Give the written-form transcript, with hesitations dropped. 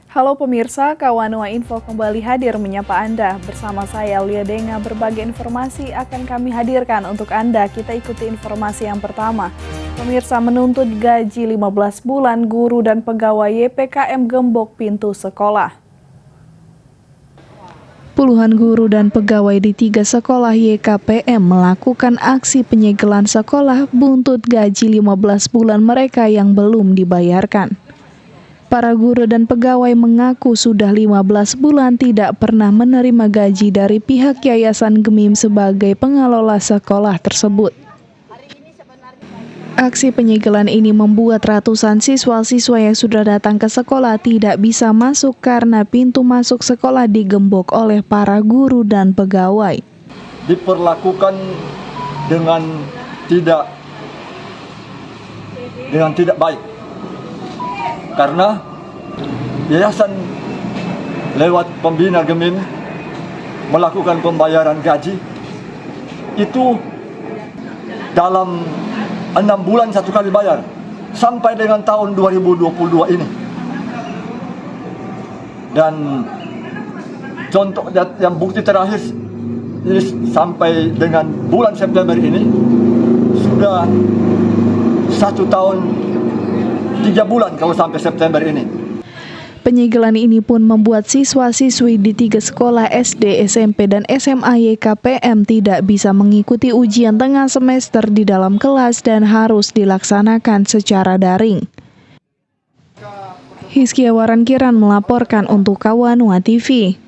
Halo pemirsa, Kawanua Info kembali hadir menyapa Anda. Bersama saya Lia Denga, berbagai informasi akan kami hadirkan untuk Anda. Kita ikuti informasi yang pertama. Pemirsa menuntut gaji 15 bulan guru dan pegawai YPKM gembok pintu sekolah. Puluhan guru dan pegawai di 3 sekolah YKPM melakukan aksi penyegelan sekolah buntut gaji 15 bulan mereka yang belum dibayarkan. Para guru dan pegawai mengaku sudah 15 bulan tidak pernah menerima gaji dari pihak Yayasan Gemim sebagai pengelola sekolah tersebut. Aksi penyegelan ini membuat ratusan siswa-siswa yang sudah datang ke sekolah tidak bisa masuk karena pintu masuk sekolah digembok oleh para guru dan pegawai. Diperlakukan dengan tidak baik. Karena yayasan lewat pembina Gemim melakukan pembayaran gaji itu dalam 6 bulan satu kali bayar sampai dengan tahun 2022 ini. Dan contoh yang bukti terakhir ini sampai dengan bulan September ini sudah 1 tahun 3 bulan kalau sampai September ini. Penyegelan ini pun membuat siswa-siswi di 3 sekolah SD, SMP, dan SMA YKPM tidak bisa mengikuti ujian tengah semester di dalam kelas dan harus dilaksanakan secara daring. Hizkia Warankiran melaporkan untuk Kawanua TV.